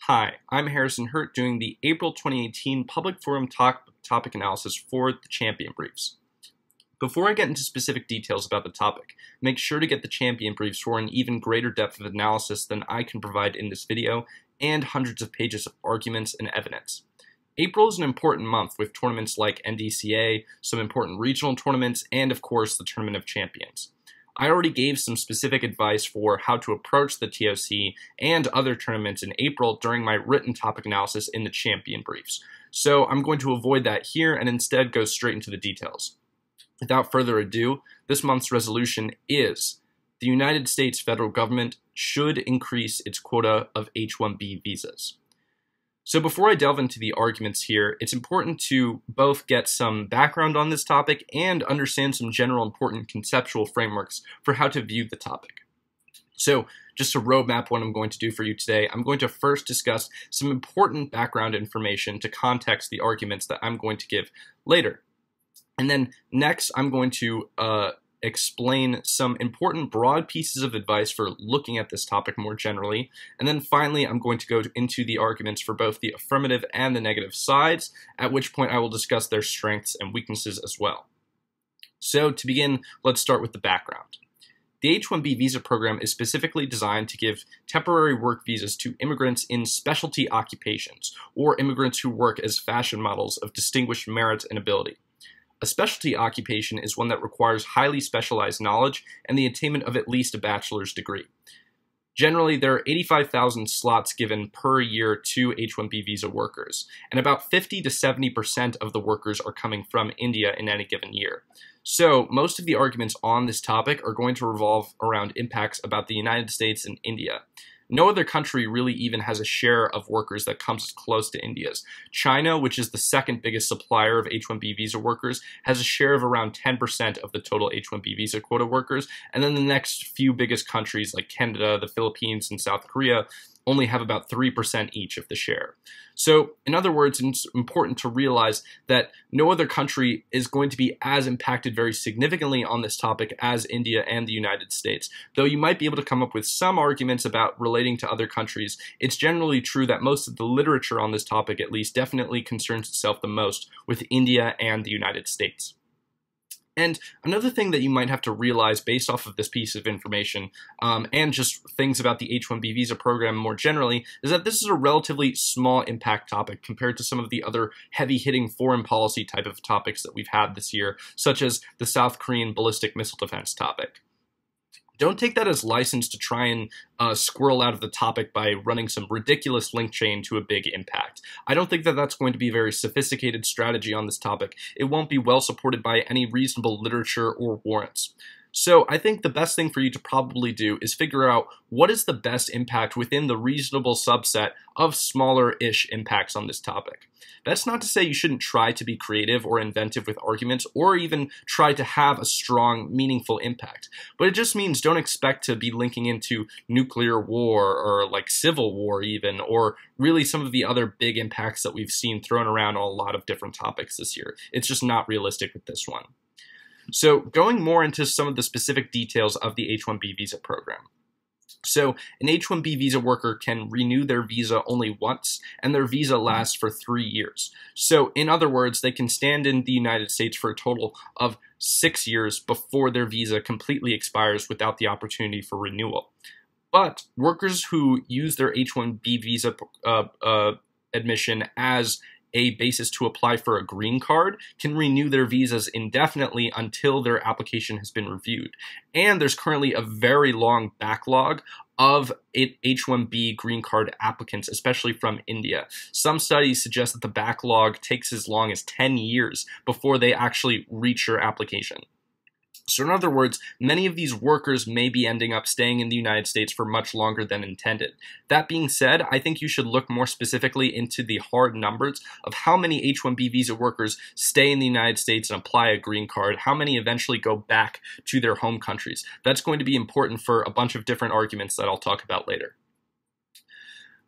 Hi, I'm Harrison Hurt doing the April 2018 Public Forum topic analysis for the Champion Briefs. Before I get into specific details about the topic, make sure to get the Champion Briefs for an even greater depth of analysis than I can provide in this video, and hundreds of pages of arguments and evidence. April is an important month with tournaments like NDCA, some important regional tournaments, and of course the Tournament of Champions. I already gave some specific advice for how to approach the TOC and other tournaments in April during my written topic analysis in the Champion Briefs, so I'm going to avoid that here and instead go straight into the details. Without further ado, this month's resolution is the United States federal government should increase its quota of H-1B visas. So before I delve into the arguments here, it's important to both get some background on this topic and understand some general important conceptual frameworks for how to view the topic. So just to roadmap what I'm going to do for you today, I'm going to first discuss some important background information to context the arguments that I'm going to give later. And then next, I'm going to explain some important broad pieces of advice for looking at this topic more generally. And then finally, I'm going to go into the arguments for both the affirmative and the negative sides, at which point I will discuss their strengths and weaknesses as well. So to begin, let's start with the background. The H-1B visa program is specifically designed to give temporary work visas to immigrants in specialty occupations, or immigrants who work as fashion models of distinguished merit and ability. A specialty occupation is one that requires highly specialized knowledge and the attainment of at least a bachelor's degree. Generally, there are 85,000 slots given per year to H-1B visa workers, and about 50 to 70% of the workers are coming from India in any given year. So, most of the arguments on this topic are going to revolve around impacts about the United States and India. No other country really even has a share of workers that comes as close to India's. China, which is the second biggest supplier of H-1B visa workers, has a share of around 10% of the total H-1B visa quota workers, and then the next few biggest countries like Canada, the Philippines, and South Korea only have about 3% each of the share. So, in other words, it's important to realize that no other country is going to be as impacted very significantly on this topic as India and the United States. Though you might be able to come up with some arguments about relating to other countries, it's generally true that most of the literature on this topic, at least, definitely concerns itself the most with India and the United States. And another thing that you might have to realize based off of this piece of information and just things about the H-1B visa program more generally is that this is a relatively small impact topic compared to some of the other heavy-hitting foreign policy type of topics that we've had this year, such as the South Korean ballistic missile defense topic. Don't take that as license to try and squirrel out of the topic by running some ridiculous link chain to a big impact. I don't think that that's going to be a very sophisticated strategy on this topic. It won't be well supported by any reasonable literature or warrants. So I think the best thing for you to probably do is figure out what is the best impact within the reasonable subset of smaller-ish impacts on this topic. That's not to say you shouldn't try to be creative or inventive with arguments or even try to have a strong, meaningful impact. But it just means don't expect to be linking into nuclear war or like civil war even, or really some of the other big impacts that we've seen thrown around on a lot of different topics this year. It's just not realistic with this one. So going more into some of the specific details of the H-1B visa program. So an H-1B visa worker can renew their visa only once, and their visa lasts for 3 years. So in other words, they can stand in the United States for a total of 6 years before their visa completely expires without the opportunity for renewal. But workers who use their H-1B visa admission as a basis to apply for a green card can renew their visas indefinitely until their application has been reviewed. And there's currently a very long backlog of H-1B green card applicants, especially from India. Some studies suggest that the backlog takes as long as 10 years before they actually reach your application. So in other words, many of these workers may be ending up staying in the United States for much longer than intended. That being said, I think you should look more specifically into the hard numbers of how many H-1B visa workers stay in the United States and apply a green card, how many eventually go back to their home countries. That's going to be important for a bunch of different arguments that I'll talk about later.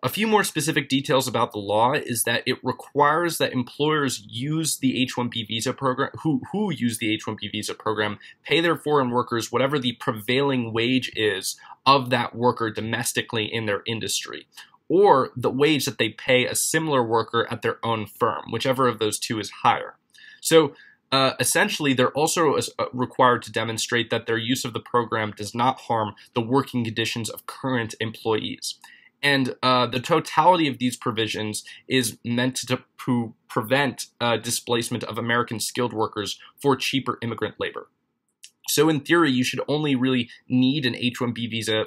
A few more specific details about the law is that it requires that employers use the H-1B visa program, who use the H-1B visa program, pay their foreign workers whatever the prevailing wage is of that worker domestically in their industry. or the wage that they pay a similar worker at their own firm, whichever of those two is higher. So essentially, they're also required to demonstrate that their use of the program does not harm the working conditions of current employees. And the totality of these provisions is meant to prevent displacement of American skilled workers for cheaper immigrant labor. So in theory, you should only really need an H-1B visa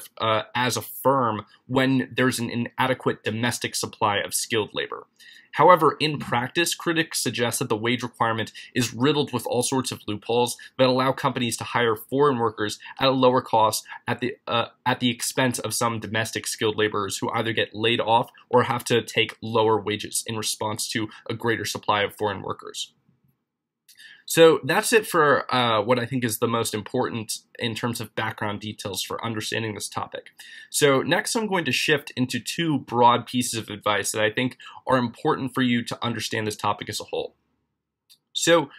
as a firm when there's an inadequate domestic supply of skilled labor. However, in practice, critics suggest that the wage requirement is riddled with all sorts of loopholes that allow companies to hire foreign workers at a lower cost at the expense of some domestic skilled laborers who either get laid off or have to take lower wages in response to a greater supply of foreign workers. So that's it for what I think is the most important in terms of background details for understanding this topic. So next I'm going to shift into two broad pieces of advice that I think are important for you to understand this topic as a whole. So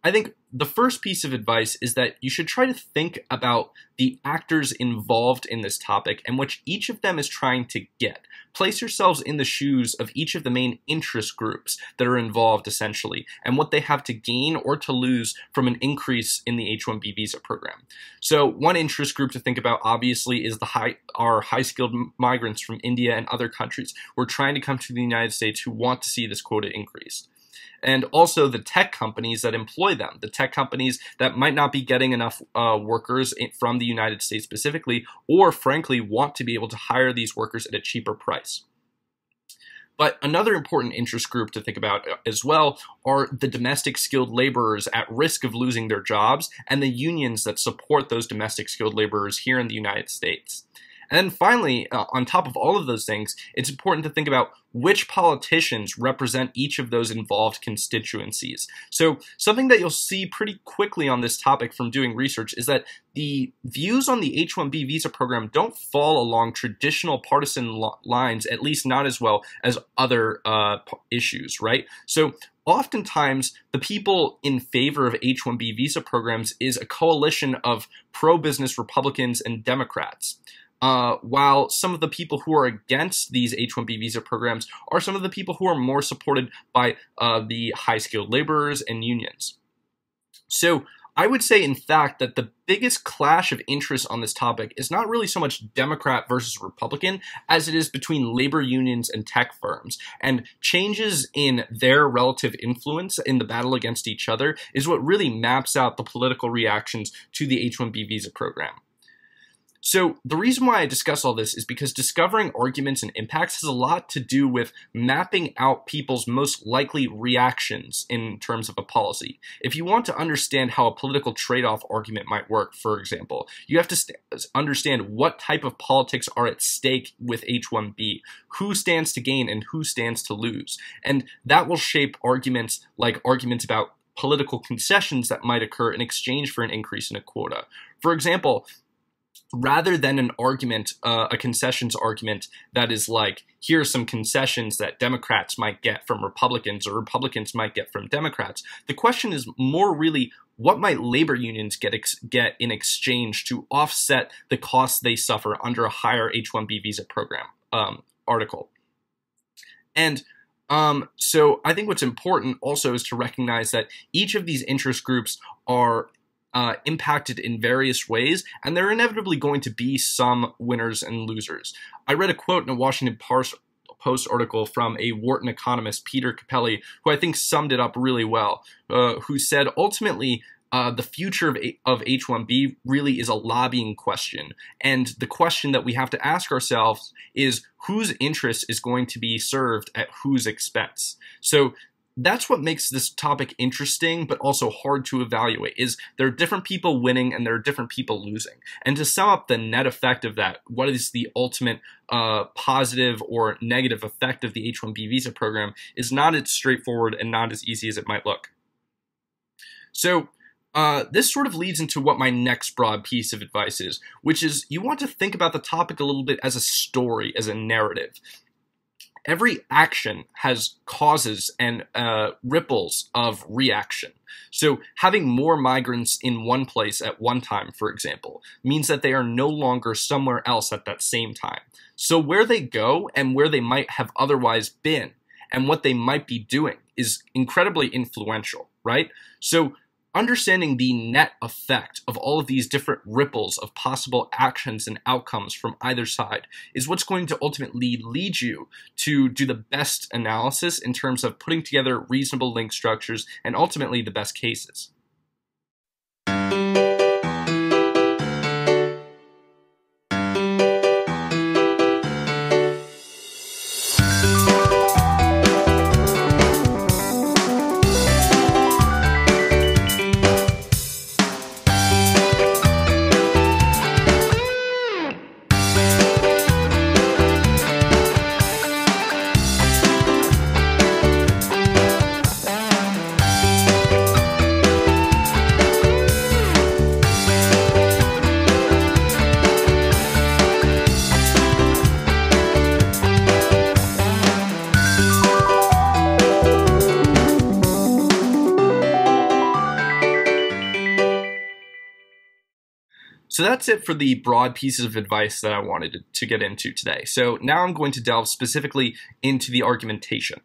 I think the first piece of advice is that you should try to think about the actors involved in this topic and what each of them is trying to get. Place yourselves in the shoes of each of the main interest groups that are involved, essentially, and what they have to gain or to lose from an increase in the H-1B visa program. So one interest group to think about, obviously, is our high-skilled migrants from India and other countries who are trying to come to the United States who want to see this quota increased. And also the tech companies that employ them, the tech companies that might not be getting enough workers from the United States specifically, or frankly want to be able to hire these workers at a cheaper price. But another important interest group to think about as well are the domestic skilled laborers at risk of losing their jobs and the unions that support those domestic skilled laborers here in the United States. And then finally, on top of all of those things, it's important to think about which politicians represent each of those involved constituencies. So something that you'll see pretty quickly on this topic from doing research is that the views on the H-1B visa program don't fall along traditional partisan lines, at least not as well as other issues, right? So oftentimes, the people in favor of H-1B visa programs is a coalition of pro-business Republicans and Democrats. While some of the people who are against these H-1B visa programs are some of the people who are more supported by the high-skilled laborers and unions. So I would say, in fact, that the biggest clash of interests on this topic is not really so much Democrat versus Republican as it is between labor unions and tech firms. And changes in their relative influence in the battle against each other is what really maps out the political reactions to the H-1B visa program. So the reason why I discuss all this is because discovering arguments and impacts has a lot to do with mapping out people's most likely reactions in terms of a policy. If you want to understand how a political trade-off argument might work, for example, you have to understand what type of politics are at stake with H-1B, who stands to gain and who stands to lose. And that will shape arguments like arguments about political concessions that might occur in exchange for an increase in a quota. For example, rather than an argument, a concessions argument that is like, here are some concessions that Democrats might get from Republicans or Republicans might get from Democrats, the question is more really, what might labor unions get in exchange to offset the costs they suffer under a higher H-1B visa program article? And so I think what's important also is to recognize that each of these interest groups are impacted in various ways, and there are inevitably going to be some winners and losers. I read a quote in a Washington Post article from a Wharton economist, Peter Capelli, who I think summed it up really well, who said, ultimately, the future of H-1B really is a lobbying question. And the question that we have to ask ourselves is whose interest is going to be served at whose expense? So that's what makes this topic interesting, but also hard to evaluate, is there are different people winning and there are different people losing. And to sum up the net effect of that, what is the ultimate positive or negative effect of the H-1B visa program is not as straightforward and not as easy as it might look. So this sort of leads into what my next broad piece of advice is, which is you want to think about the topic a little bit as a story, as a narrative. Every action has causes and ripples of reaction. So having more migrants in one place at one time, for example, means that they are no longer somewhere else at that same time. So where they go and where they might have otherwise been and what they might be doing is incredibly influential, right? So understanding the net effect of all of these different ripples of possible actions and outcomes from either side is what's going to ultimately lead you to do the best analysis in terms of putting together reasonable link structures and ultimately the best cases. So that's it for the broad pieces of advice that I wanted to get into today. So now I'm going to delve specifically into the argumentation.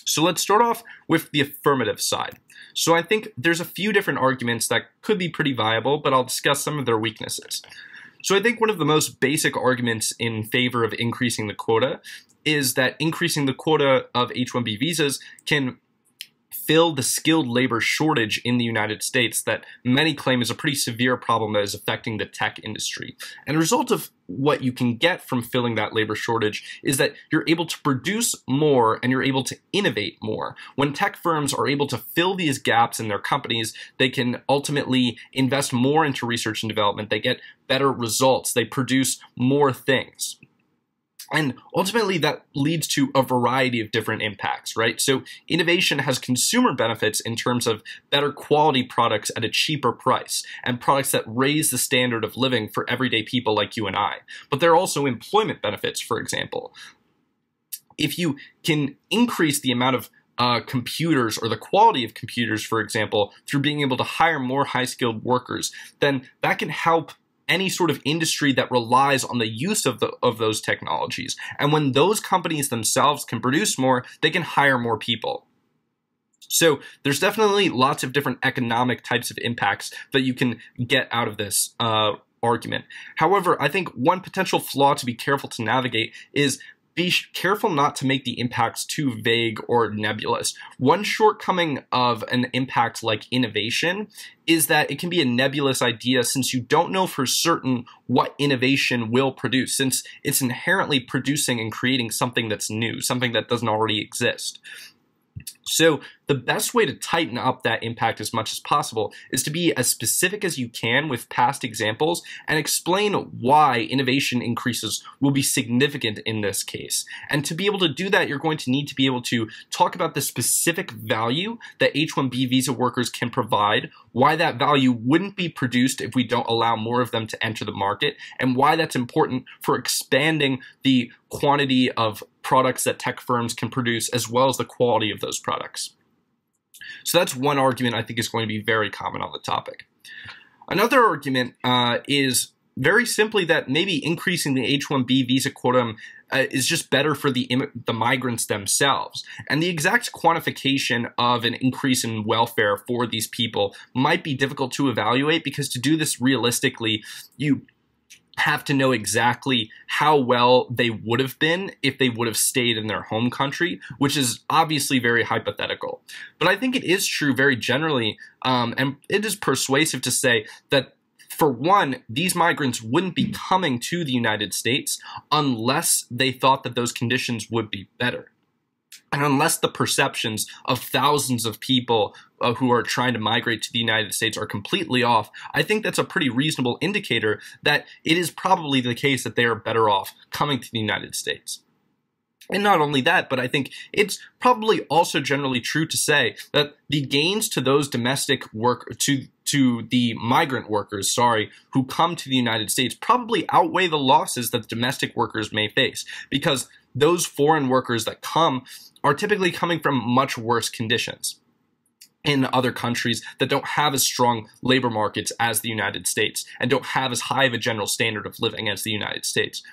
So let's start off with the affirmative side. So I think there's a few different arguments that could be pretty viable, but I'll discuss some of their weaknesses. So I think one of the most basic arguments in favor of increasing the quota is that increasing the quota of H-1B visas can fill the skilled labor shortage in the United States that many claim is a pretty severe problem that is affecting the tech industry. And a result of what you can get from filling that labor shortage is that you're able to produce more and you're able to innovate more. When tech firms are able to fill these gaps in their companies, they can ultimately invest more into research and development. They get better results. They produce more things. And ultimately, that leads to a variety of different impacts, right? So innovation has consumer benefits in terms of better quality products at a cheaper price and products that raise the standard of living for everyday people like you and I. But there are also employment benefits, for example. If you can increase the amount of computers or the quality of computers, for example, through being able to hire more high-skilled workers, then that can help any sort of industry that relies on the use of those technologies. And when those companies themselves can produce more, they can hire more people. So there's definitely lots of different economic types of impacts that you can get out of this argument. However, I think one potential flaw to be careful to navigate is be careful not to make the impacts too vague or nebulous. One shortcoming of an impact like innovation is that it can be a nebulous idea since you don't know for certain what innovation will produce, since it's inherently producing and creating something that's new, something that doesn't already exist. So the best way to tighten up that impact as much as possible is to be as specific as you can with past examples and explain why innovation increases will be significant in this case. And to be able to do that, you're going to need to be able to talk about the specific value that H-1B visa workers can provide, why that value wouldn't be produced if we don't allow more of them to enter the market, and why that's important for expanding the quantity of products that tech firms can produce as well as the quality of those products. So that's one argument I think is going to be very common on the topic. Another argument is very simply that maybe increasing the H-1B visa quota is just better for the migrants themselves. And the exact quantification of an increase in welfare for these people might be difficult to evaluate because to do this realistically, you have to know exactly how well they would have been if they would have stayed in their home country, which is obviously very hypothetical. But I think it is true very generally, and it is persuasive to say that for one, these migrants wouldn't be coming to the United States unless they thought that those conditions would be better. And unless the perceptions of thousands of people who are trying to migrate to the United States are completely off, I think that's a pretty reasonable indicator that it is probably the case that they are better off coming to the United States. And not only that, but I think it's probably also generally true to say that the gains to those domestic to the migrant workers, who come to the United States probably outweigh the losses that the domestic workers may face, because those foreign workers that come are typically coming from much worse conditions. in other countries that don't have as strong labor markets as the United States and don't have as high of a general standard of living as the United States.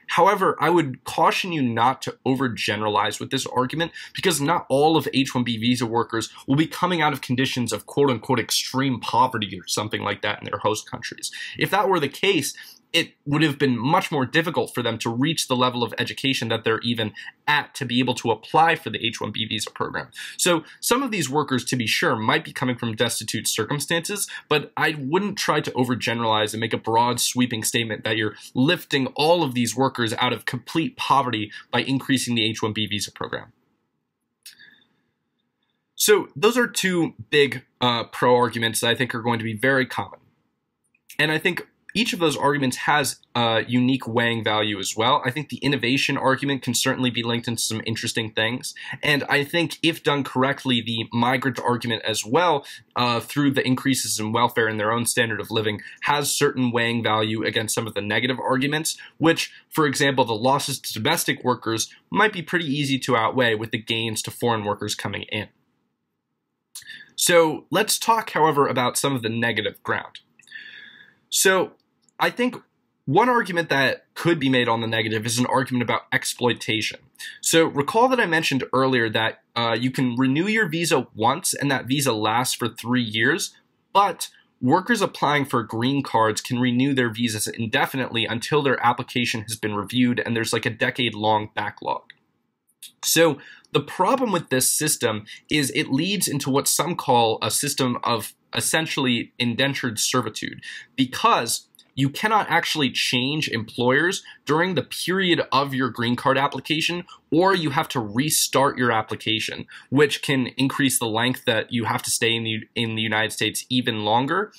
However, I would caution you not to overgeneralize with this argument, because not all of H-1B visa workers will be coming out of conditions of quote-unquote extreme poverty or something like that in their host countries. If that were the case, it would have been much more difficult for them to reach the level of education that they're even at to be able to apply for the H-1B visa program. So some of these workers, to be sure, might be coming from destitute circumstances, but I wouldn't try to overgeneralize and make a broad sweeping statement that you're lifting all of these workers out of complete poverty by increasing the H-1B visa program. So those are two big pro arguments that I think are going to be very common. And I think each of those arguments has a unique weighing value as well. I think the innovation argument can certainly be linked into some interesting things. And I think if done correctly, the migrant argument as well, through the increases in welfare and their own standard of living, has certain weighing value against some of the negative arguments, which, for example, the losses to domestic workers might be pretty easy to outweigh with the gains to foreign workers coming in. So let's talk, however, about some of the negative ground. So I think one argument that could be made on the negative is an argument about exploitation. So recall that I mentioned earlier that you can renew your visa once and that visa lasts for 3 years, but workers applying for green cards can renew their visas indefinitely until their application has been reviewed, and there's like a decade-long backlog. So the problem with this system is it leads into what some call a system of essentially indentured servitude, because you cannot actually change employers during the period of your green card application, or you have to restart your application, which can increase the length that you have to stay in the United States even longer.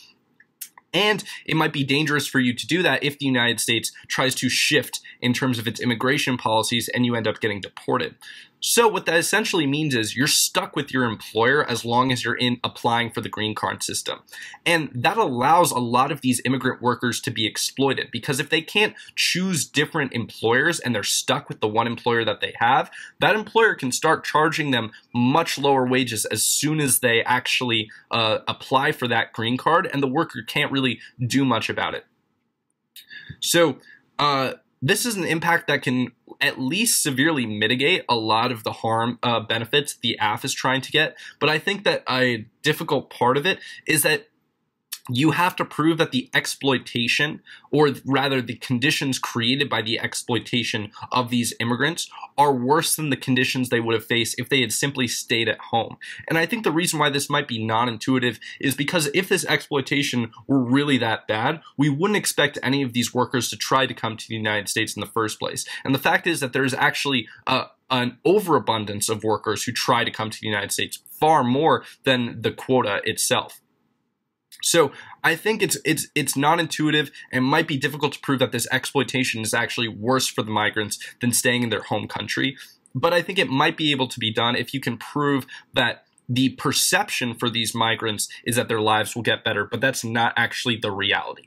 And it might be dangerous for you to do that if the United States tries to shift in terms of its immigration policies and you end up getting deported. So what that essentially means is you're stuck with your employer as long as you're applying for the green card system. And that allows a lot of these immigrant workers to be exploited, because if they can't choose different employers and they're stuck with the one employer that they have, that employer can start charging them much lower wages as soon as they actually apply for that green card, and the worker can't really do much about it. So this is an impact that can at least severely mitigate a lot of the harm benefits the AF is trying to get. But I think that a difficult part of it is that you have to prove that the exploitation, or rather the conditions created by the exploitation of these immigrants, are worse than the conditions they would have faced if they had simply stayed at home. And I think the reason why this might be non-intuitive is because if this exploitation were really that bad, we wouldn't expect any of these workers to try to come to the United States in the first place. And the fact is that there's actually an overabundance of workers who try to come to the United States, far more than the quota itself. So I think it's non-intuitive and might be difficult to prove that this exploitation is actually worse for the migrants than staying in their home country. But I think it might be able to be done if you can prove that the perception for these migrants is that their lives will get better, but that's not actually the reality.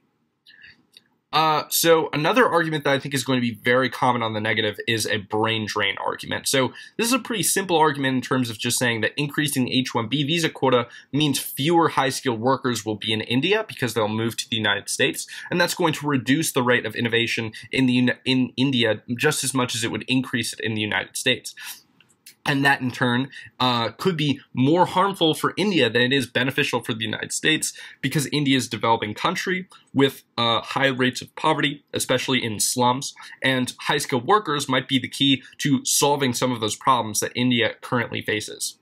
So another argument that I think is going to be very common on the negative is a brain drain argument. So this is a pretty simple argument in terms of just saying that increasing the H-1B visa quota means fewer high-skilled workers will be in India because they'll move to the United States, and that's going to reduce the rate of innovation in India just as much as it would increase it in the United States. And that, in turn, could be more harmful for India than it is beneficial for the United States, because India is a developing country with high rates of poverty, especially in slums, and high-skilled workers might be the key to solving some of those problems that India currently faces.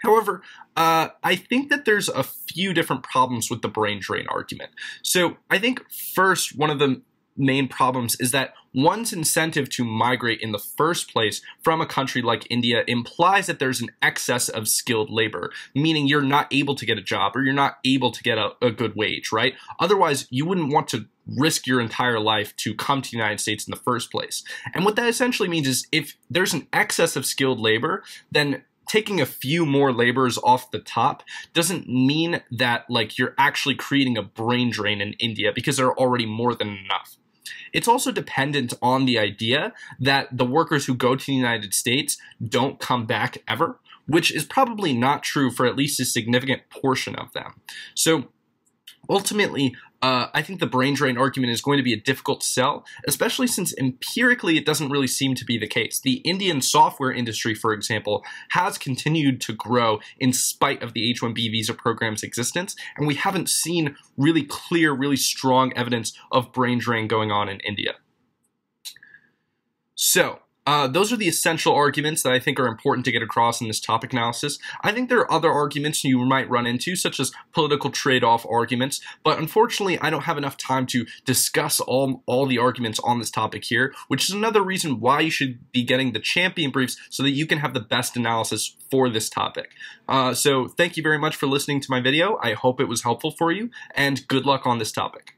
However, I think that there's a few different problems with the brain drain argument. So I think first, one of the main problems is that one's incentive to migrate in the first place from a country like India implies that there's an excess of skilled labor, meaning you're not able to get a job or you're not able to get a good wage, right? Otherwise, you wouldn't want to risk your entire life to come to the United States in the first place. And what that essentially means is if there's an excess of skilled labor, then taking a few more laborers off the top doesn't mean that like you're actually creating a brain drain in India, because there are already more than enough. It's also dependent on the idea that the workers who go to the United States don't come back ever, which is probably not true for at least a significant portion of them. So ultimately, I think the brain drain argument is going to be a difficult sell, especially since empirically it doesn't really seem to be the case. The Indian software industry, for example, has continued to grow in spite of the H-1B visa program's existence, and we haven't seen really clear, really strong evidence of brain drain going on in India. So, those are the essential arguments that I think are important to get across in this topic analysis. I think there are other arguments you might run into, such as political trade-off arguments, but unfortunately I don't have enough time to discuss all the arguments on this topic here, which is another reason why you should be getting the champion briefs so that you can have the best analysis for this topic. So thank you very much for listening to my video. I hope it was helpful for you, and good luck on this topic.